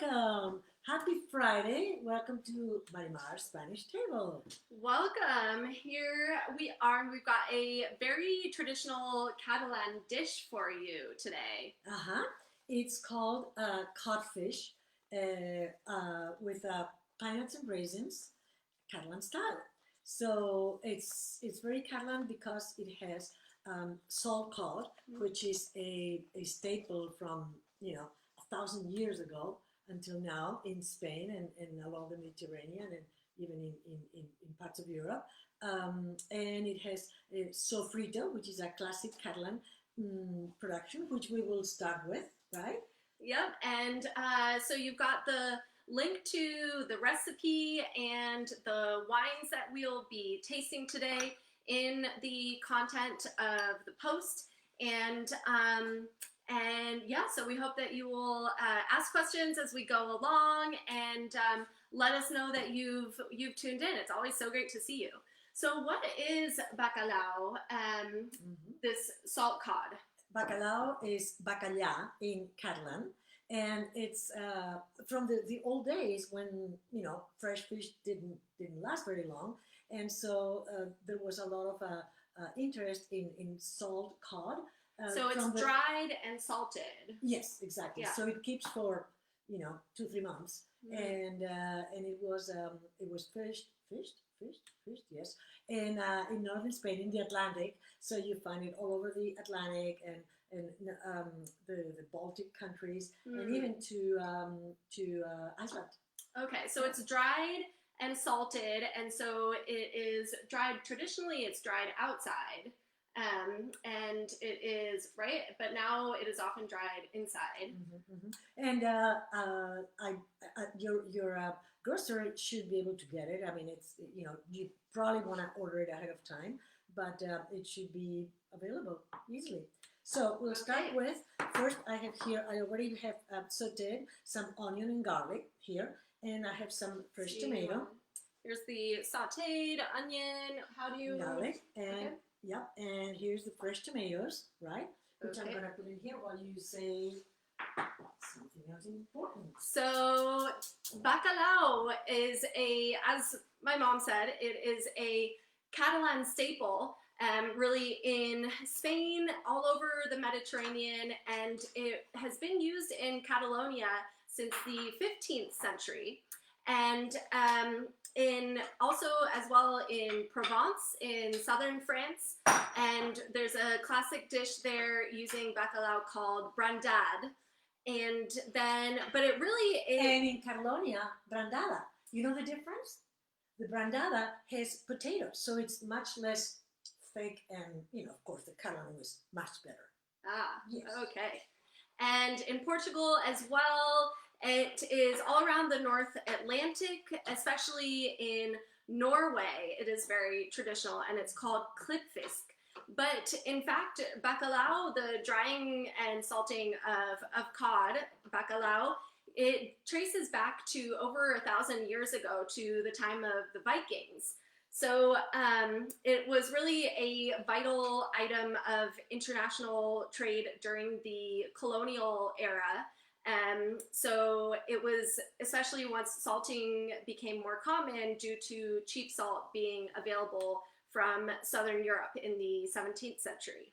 welcome. Happy Friday. Welcome to MARIMAR'S Spanish Table. Welcome. Here we are, and we've got a very traditional Catalan dish for you today. It's called codfish with pine nuts and raisins, Catalan style. So it's very Catalan because it has salt cod, which is a staple from 1,000 years ago until now in Spain and along the Mediterranean and even in parts of Europe. And it has sofrito, which is a classic Catalan production, which we will start with, right? Yep, and so you've got the link to the recipe and the wines that we'll be tasting today in the content of the post. And yeah, so we hope that you will ask questions as we go along and let us know that you've tuned in. It's always so great to see you. So what is bacalao, this salt cod? Bacalao is Bacallà in Catalan, and it's from the old days when fresh fish didn't last very long, and so there was a lot of interest in salt cod. So it's dried and salted. Yes, exactly. Yeah. So it keeps for 2-3 months, and it was fished, yes, and in northern Spain in the Atlantic. So you find it all over the Atlantic and the Baltic countries and even to Iceland. Okay, so it's dried and salted, and so it is dried. Traditionally, it's dried outside. And it is, right? But now it is often dried inside. And your grocer should be able to get it. I mean, it's you probably want to order it ahead of time, but it should be available easily. So we'll start with, first I already have sauteed some onion and garlic here, and I have some fresh tomato. Here's the sauteed onion. How do you... Garlic, and yep, and here's the fresh tomatoes, right? Which I'm going to put in here while you say something else important. So, bacalao is as my mom said, it is a Catalan staple, really in Spain, all over the Mediterranean, and it has been used in Catalonia since the 15th century. And also as well in Provence in southern France, and there's a classic dish there using bacalao called brandade, but it really is... And in Catalonia, brandada. You know the difference? The brandada has potatoes, so it's much less thick, and of course the Catalan is much better. Yes. Okay. And in Portugal as well, it is all around the North Atlantic, especially in Norway. It is very traditional, and it's called klippfisk. But in fact, bacalao, the drying and salting of cod, bacalao, it traces back to over 1,000 years ago, to the time of the Vikings. So it was really a vital item of international trade during the colonial era. So it was, especially once salting became more common due to cheap salt being available from Southern Europe in the 17th century.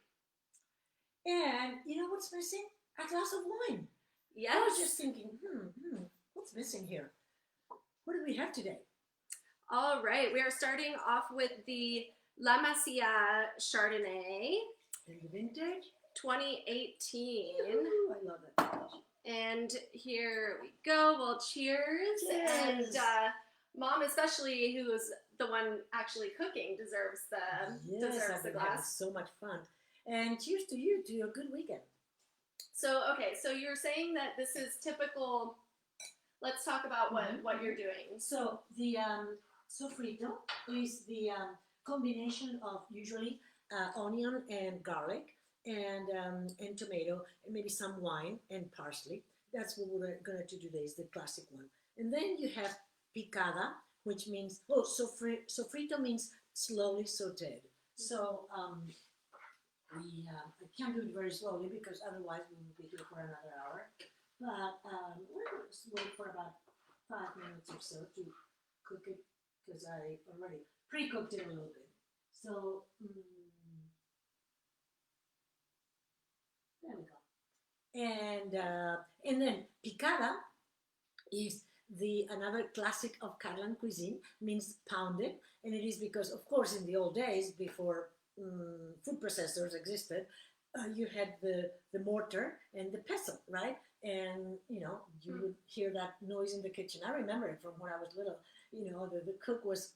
And you know what's missing? A glass of wine. Yes. I was just thinking, what's missing here? What do we have today? All right, we are starting off with the La Masía Chardonnay. And the vintage? 2018. Ooh, I love that. And here we go. Well, cheers. Yes. And Mom, especially, who is the one actually cooking, deserves the glass. So much fun. And cheers to you, to your good weekend. So, okay, so you're saying that this is typical. Let's talk about what you're doing. So the sofrito is the combination of usually onion and garlic and tomato and maybe some wine and parsley. That's what we're going to do today, is the classic one. And then you have picada, which means, sofrito means slowly sauteed. So I can't do it very slowly because otherwise we will be here for another hour. But let's wait for 5 minutes or so to cook it because I already pre-cooked it a little bit. So there we go. And then picada is another classic of Catalan cuisine, means pounded, and it is because, of course, in the old days, before food processors existed, you had the mortar and the pestle, right? And you would hear that noise in the kitchen. I remember it from when I was little. The cook was.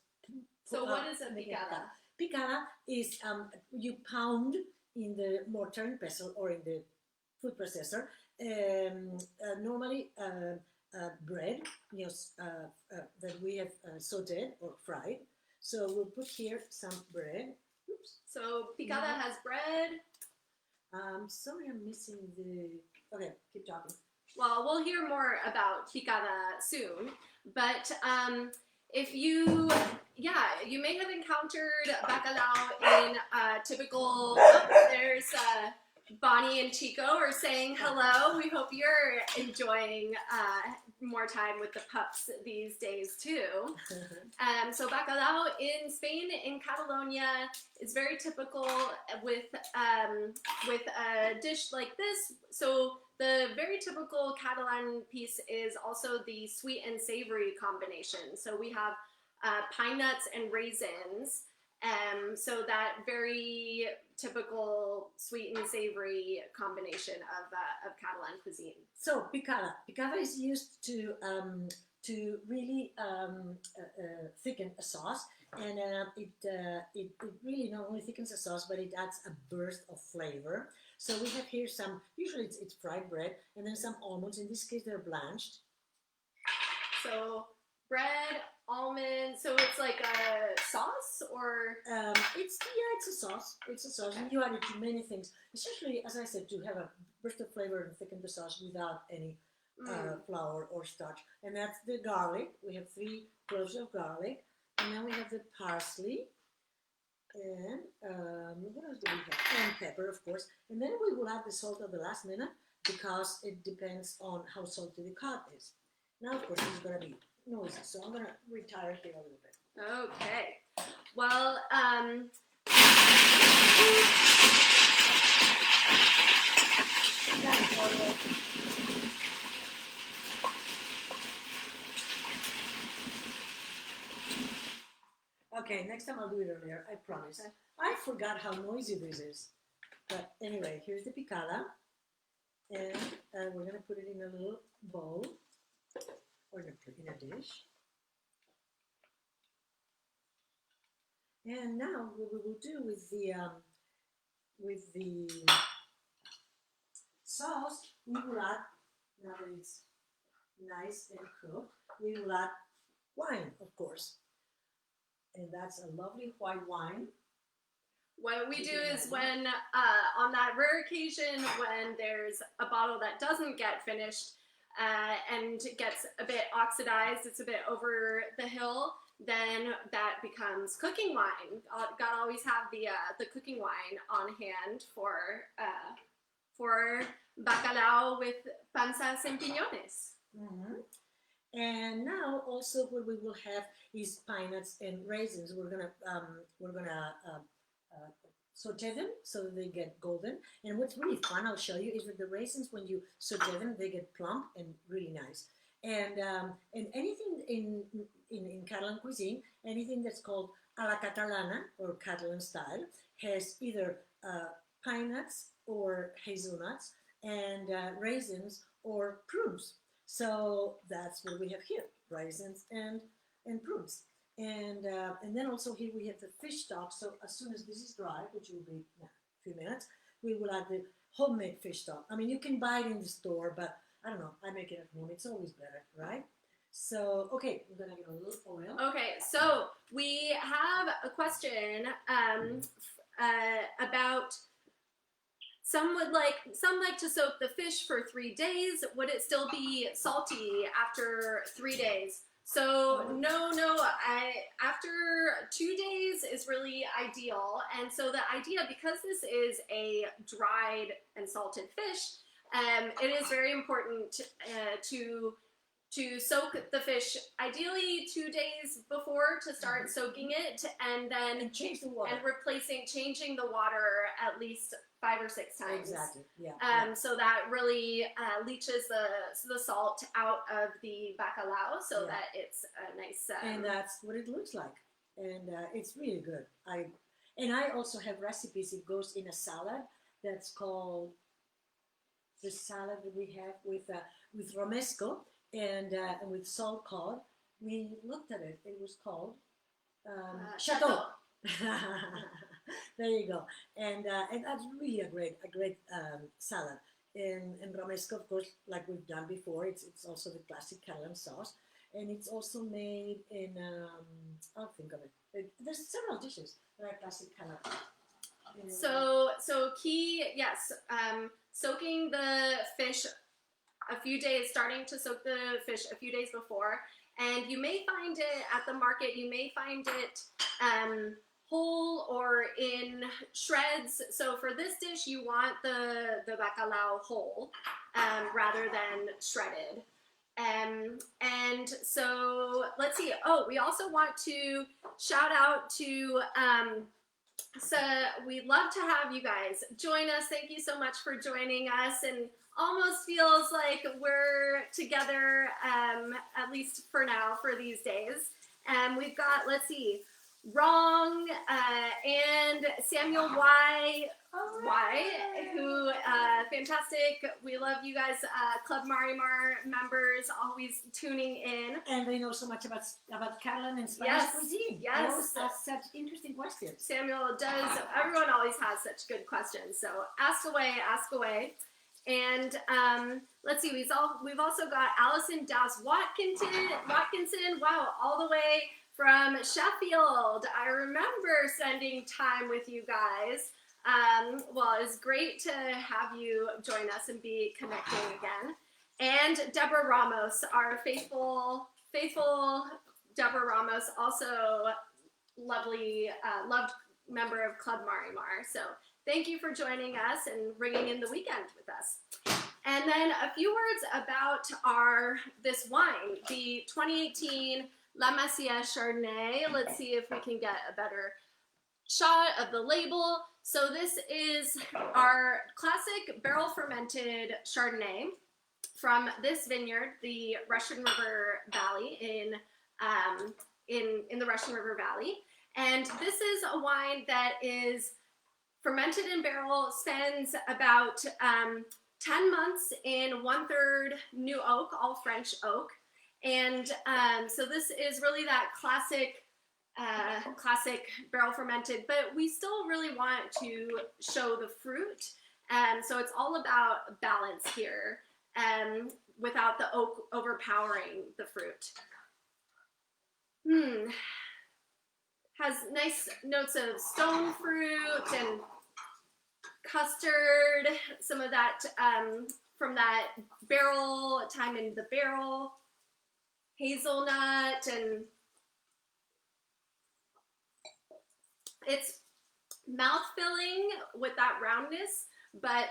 So what is a picada? Picada is you pound in the mortar and pestle or in the food processor. Normally bread, that we have sauteed or fried. So we'll put here some bread. Oops. So picada has bread. Sorry, I'm missing the. Okay, keep talking. Well, we'll hear more about picada soon, but if you may have encountered bacalao in typical. There's Bonnie and Chico are saying hello. We hope you're enjoying more time with the pups these days too. So bacalao in Spain, in Catalonia, is very typical with a dish like this. So the very typical Catalan piece is also the sweet and savory combination. So we have pine nuts and raisins. So that very typical sweet and savory combination of Catalan cuisine. So picada is used to really thicken a sauce, and it really not only thickens a sauce, but it adds a burst of flavor. So we have here some. Usually it's fried bread, and then some almonds. In this case, they're blanched. So bread, almonds. So it's like a sauce, or it's a sauce. It's a sauce, and you add it to many things. Essentially, as I said, to have a burst of flavor and thicken the sauce without any flour or starch. And that's the garlic. We have 3 cloves of garlic, and then we have the parsley. And what else do we have? And pepper, of course. And then we will add the salt at the last minute because it depends on how salty the cod is. Now, of course, it's going to be noisy, so I'm going to retire here a little bit. Okay. Well, Okay, next time I'll do it earlier, I promise. Okay. I forgot how noisy this is. But anyway, here's the picada. And we're going to put it in a little bowl. Or in a dish. And now what we will do with the sauce, we will add, now that it's nice and cooked, we will add wine, of course. And that's a lovely white wine. what we do is when, on that rare occasion when there's a bottle that doesn't get finished and gets a bit oxidized, it's a bit over the hill, then that becomes cooking wine. Gotta always have the cooking wine on hand for bacalao with panzas and piñones. Mm-hmm. And now also what we will have is pine nuts and raisins. We're gonna saute them so that they get golden. And what's really fun, I'll show you, is that the raisins, when you saute them, they get plump and really nice. And anything in Catalan cuisine, anything that's called a la Catalana or Catalan style has either pine nuts or hazelnuts and raisins or prunes. So that's what we have here, raisins and prunes. And then also here we have the fish stock. So as soon as this is dry, which will be in a few minutes, we will add the homemade fish stock. I mean, you can buy it in the store, but I don't know, I make it at home. It's always better, right? So, okay, I'm gonna get a little oil. Okay, so we have a question about some like to soak the fish for 3 days. Would it still be salty after 3 days? So no, after 2 days is really ideal. And so the idea, because this is a dried and salted fish, it is very important to to soak the fish, ideally 2 days before to start soaking it, and then And change the water. and changing the water at least 5 or 6 times. Exactly. Yeah. So that really leaches the salt out of the bacalao, so that it's a nice. And that's what it looks like, and it's really good. I also have recipes. It goes in a salad that's called the salad that we have with romesco and with salt cod. We looked at it. It was called chateau. There you go. And that's really a great salad. And romesco, of course, like we've done before, it's also the classic Catalan sauce, and it's also made in I'll think of it. There's several dishes that are classic Catalan. So key, yes, soaking the fish starting to soak the fish a few days before, and you may find it at the market. You may find it whole or in shreds. So for this dish, you want the bacalao whole rather than shredded. And so let's see. Oh, we also want to shout out to. So we'd love to have you guys join us. Thank you so much for joining us, and almost feels like we're together, at least for now, for these days. And we've got, let's see, Wrong and Samuel Y, who, fantastic. We love you guys, Club Marimar members, always tuning in. And they know so much about Catalan and Spanish cuisine. Yes. They always ask such interesting questions. Samuel does. Everyone always has such good questions. So ask away, ask away. And let's see, we've also got Allison Dows Watkinson. Wow, all the way from Sheffield. I remember spending time with you guys. Well, it's great to have you join us and be connecting again. And Deborah Ramos, our faithful Deborah Ramos, also lovely, loved member of Club Marimar. So thank you for joining us and bringing in the weekend with us. And then a few words about this wine, the 2018 La Masía Chardonnay. Let's see if we can get a better shot of the label. So this is our classic barrel fermented Chardonnay from this vineyard, the Russian River Valley in the Russian River Valley. And this is a wine that is fermented in barrel, spends about 10 months in 1/3 new oak, all French oak. And so this is really that classic barrel fermented, but we still really want to show the fruit. So it's all about balance here, without the oak overpowering the fruit. Has nice notes of stone fruit and custard, some of that from that barrel, time in the barrel, hazelnut, and it's mouth-filling with that roundness, but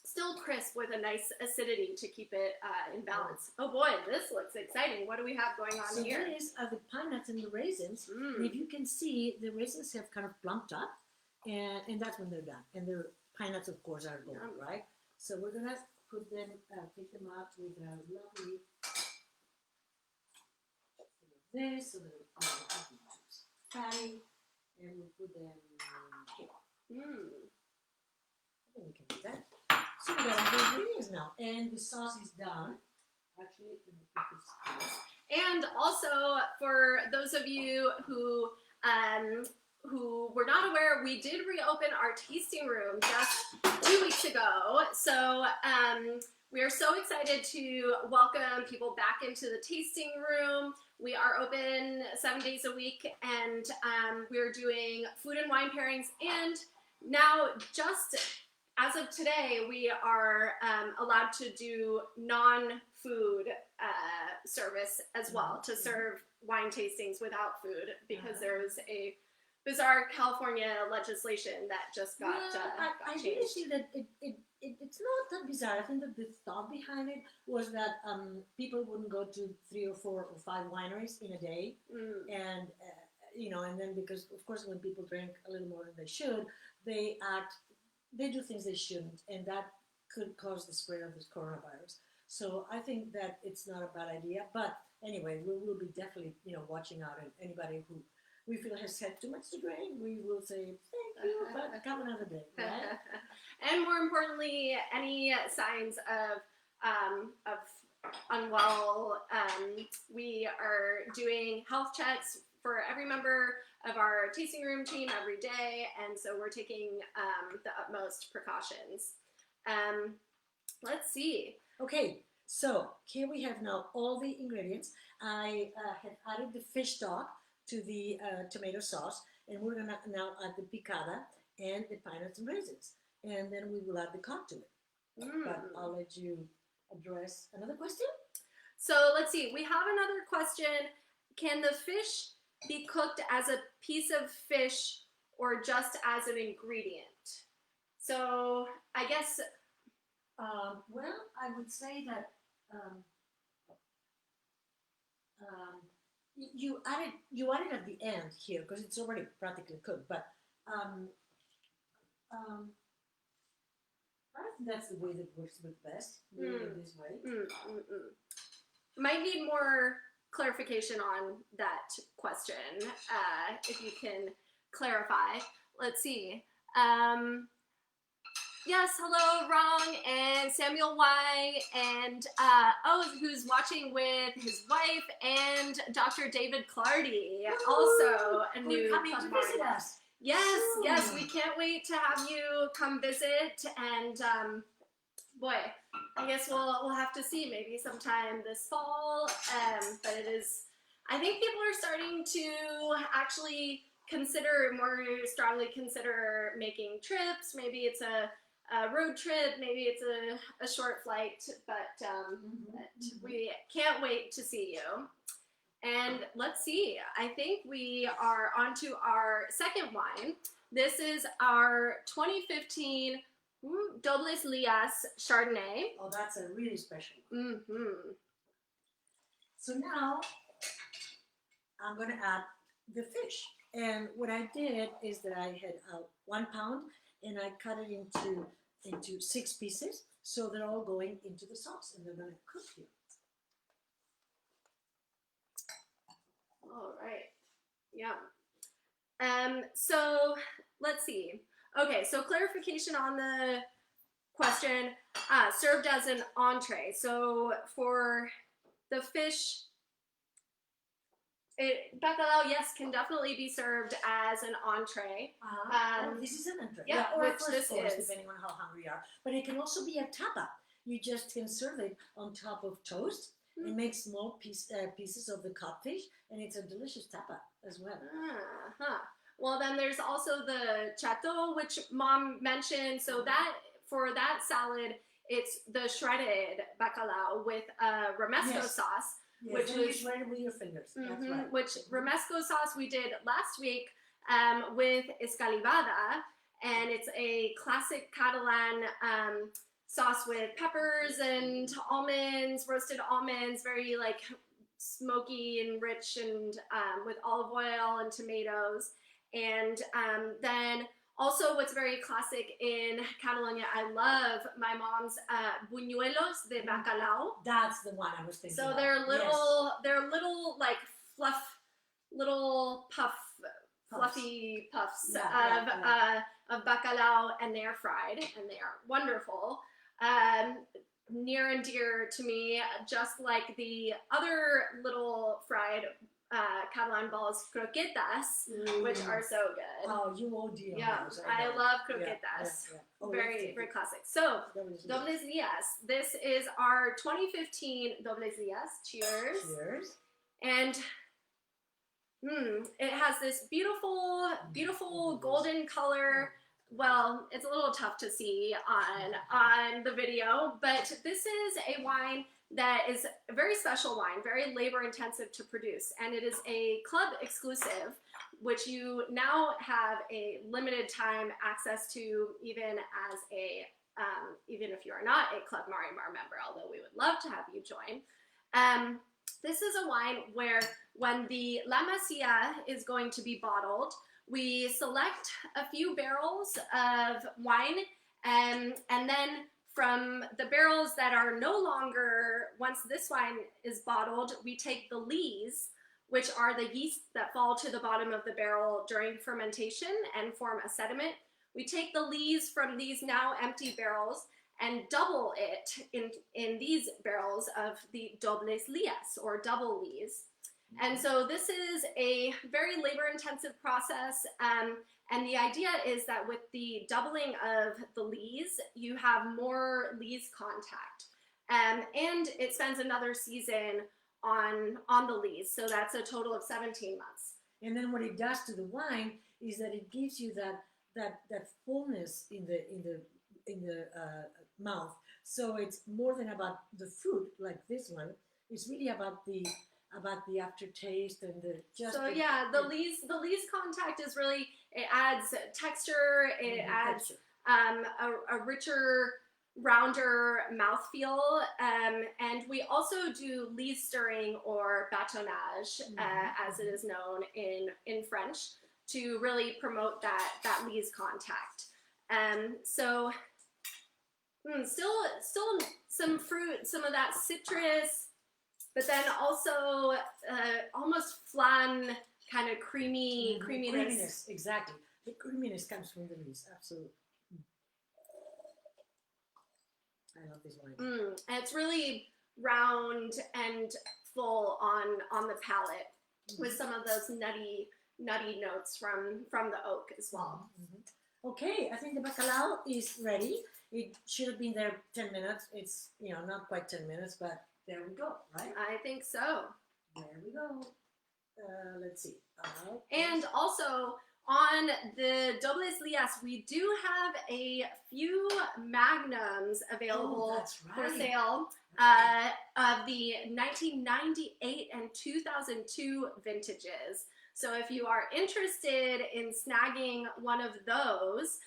still crisp with a nice acidity to keep it in balance. Oh boy, this looks exciting. What do we have going on here? So these are the pine nuts and the raisins. And if you can see, the raisins have kind of plumped up, and that's when they're done. And the pine nuts, of course, are gold, right? So we're gonna put them, take them out with a lovely this, so that it's fatty, and we'll put them here. I think we can do that. So we got the ingredients now, and the sauce is done. Actually, let me put this here. And also, for those of you who were not aware, we did reopen our tasting room just 2 weeks ago. So we are so excited to welcome people back into the tasting room. We are open 7 days a week, and we're doing food and wine pairings. And now, just as of today, we are allowed to do non-food service as well, to serve wine tastings without food, because there was a bizarre California legislation that just got I changed. really see that it's not that bizarre. I think that the thought behind it was that people wouldn't go to 3 or 4 or 5 wineries in a day, and and then because of course when people drink a little more than they should, they do things they shouldn't, and that could cause the spread of this coronavirus. So I think that it's not a bad idea. But anyway, we will be definitely watching out, and anybody who we feel has had too much to drink, we will say thank you, but come another day, right? And more importantly, any signs of unwell, we are doing health checks for every member of our tasting room team every day, and so we're taking the utmost precautions. Let's see. Okay, so here we have now all the ingredients. I have added the fish stock to the tomato sauce, and we're gonna now add the picada and the pine nuts and raisins, and then we will add the cod to it. But I'll let you address another question. So let's see, we have another question. Can the fish be cooked as a piece of fish or just as an ingredient? So I guess... well, I would say that you add it at the end here because it's already practically cooked. But I think that's the way that works with best. Doing it this way. Might need more clarification on that question. If you can clarify. Let's see. Yes, hello, Rong and Samuel Y. and who's watching with his wife and Dr. David Clardy, also a new coming to visit us. Yes, yes, we can't wait to have you come visit, and boy, I guess we'll have to see maybe sometime this fall. But it is, I think people are starting to actually more strongly consider making trips. Maybe it's a road trip, maybe it's a short flight, but we can't wait to see you. And let's see, I think we are on to our second wine. This is our 2015 Dobles Lías Chardonnay. Oh, that's a really special one. Mm-hmm. So now I'm going to add the fish. And what I did is that I had 1 pound and I cut it into 6 pieces. So they're all going into the sauce and they're going to cook here. All right. Yeah. So let's see. Okay, so clarification on the question, served as an entree. So for the fish, bacalao, yes, can definitely be served as an entree. This is an entree. Yeah, or which a first this course, is. depending on how hungry you are. But it can also be a tapa. You just can serve it on top of toast and make small pieces of the codfish, and it's a delicious tapa as well. Well, then there's also the chateau, which Mom mentioned. So that for that salad, it's the shredded bacalao with romesco sauce. Yes, which you was shred it with your fingers. That's right. Which romesco sauce we did last week with escalivada, and it's a classic Catalan sauce with peppers and almonds, roasted almonds, very like smoky and rich, and with olive oil and tomatoes. And then also what's very classic in Catalonia, I love my mom's buñuelos de bacalao. That's the one I was thinking. So about. they're little like fluffy puffs of bacalao, and they are fried, and they are wonderful. Near and dear to me, just like the other little fried Catalan balls, croquetas, which are so good. Oh, you OD on Yeah, those. I love croquetas. Yeah. Oh, very classic. So, Dobles Lías. This is our 2015 Dobles Lías. Cheers. Cheers. And it has this beautiful golden color. Well, it's a little tough to see on the video, but this is a wine that is a very special wine, very labor intensive to produce, and it is a club exclusive, which you now have a limited time access to, even as a even if you are not a Club Marimar member, although we would love to have you join. This is a wine where when the La Masía is going to be bottled, we select a few barrels of wine, and then from the barrels that are no longer, once this wine is bottled, we take the lees, which are the yeast that fall to the bottom of the barrel during fermentation and form a sediment. We take the lees from these now empty barrels and double it in these barrels of the Dobles Lías, or double lees. And so this is a very labor-intensive process, and the idea is that with the doubling of the lees, you have more lees contact, and it spends another season on the lees, so that's a total of 17 months. And then what it does to the wine is that it gives you that fullness in the mouth. So it's more than about the fruit like this one. It's really about the aftertaste and the just. So yeah, the lees contact is really, it adds texture. It adds a richer, rounder mouthfeel, and we also do lees stirring, or bâtonnage, as it is known in French, to really promote that lees contact. So still some fruit, some of that citrus, but then also almost flan, kind of creaminess. Creaminess, exactly. The creaminess comes from the lees, absolutely. I love this wine. And it's really round and full on the palate, with some of those nutty notes from the oak as well. Okay, I think the bacalao is ready. It should have been there 10 minutes. It's, not quite 10 minutes, but there we go, right? I think so. There we go. Let's see. And also, on the Dobles Lías, we do have a few magnums available for sale of the 1998 and 2002 vintages. So if you are interested in snagging one of those,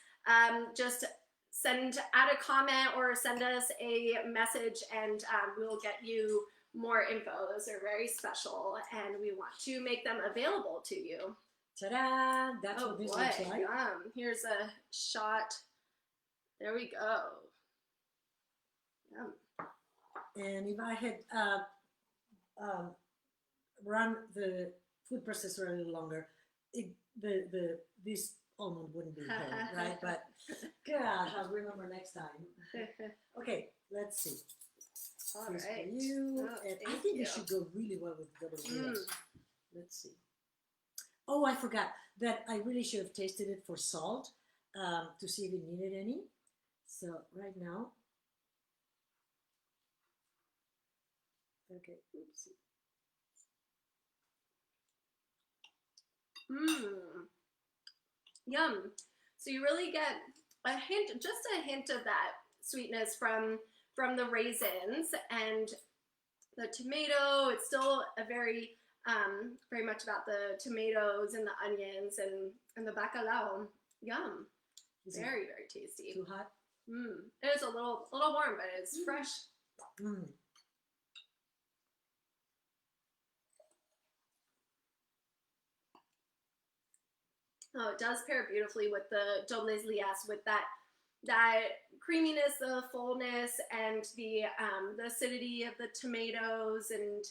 just add a comment or send us a message, and we'll get you more info. Those are very special, and we want to make them available to you. Ta-da! That's what this looks like. Yum. Here's a shot. There we go. Yum. And if I had run the food processor a little longer, this almond wouldn't be here, right? But God, I'll remember next time. Okay, let's see. All this right. for you. Oh, And I think it should go really well with double Lías. Let's see. Oh, I forgot that I really should have tasted it for salt to see if it needed any. So right now, okay, oopsie. Yum. So you really get just a hint of that sweetness from the raisins and the tomato. It's still a very much about the tomatoes and the onions and the bacalao. Yum. Very, very tasty. Too hot? It is a little warm, but it's fresh. Oh, it does pair beautifully with the Dobles Lías, with that creaminess, the fullness, and the acidity of the tomatoes and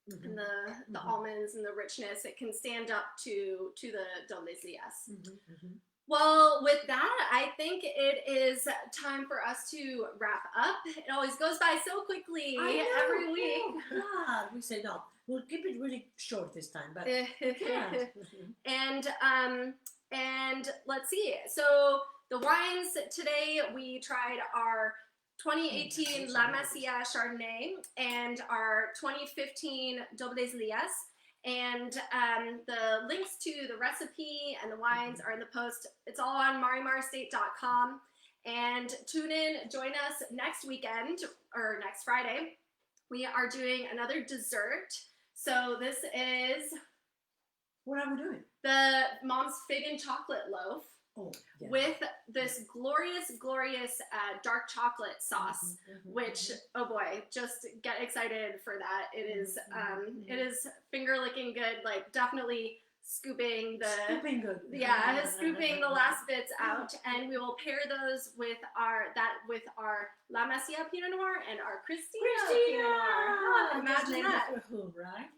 the almonds and the richness. It can stand up to the Dobles Lías. Well, with that, I think it is time for us to wrap up. It always goes by so quickly every week. God, we say no. We'll keep it really short this time, but and let's see. So the wines today, we tried our 2018 La Masía Chardonnay and our 2015 Dobles Lías. And the links to the recipe and the wines are in the post. It's all on MARIMAR'S.com. And tune in, join us next weekend, or next Friday. We are doing another dessert. So this is... What are we doing? The Mom's Fig and Chocolate Loaf. Oh, yeah. with this glorious, glorious dark chocolate sauce, which, oh boy, just get excited for that. It is, it is finger licking good, like definitely scooping the, scooping the last bits out, and we will pair those with our La Masía Pinot Noir and our Christina Pinot Noir. Huh, imagine that. Right?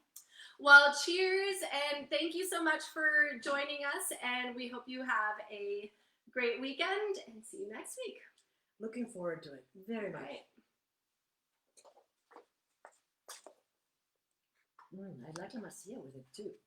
Well, cheers, and thank you so much for joining us, and we hope you have a great weekend, and see you next week. Looking forward to it very much. Right. I like La Masía with it too.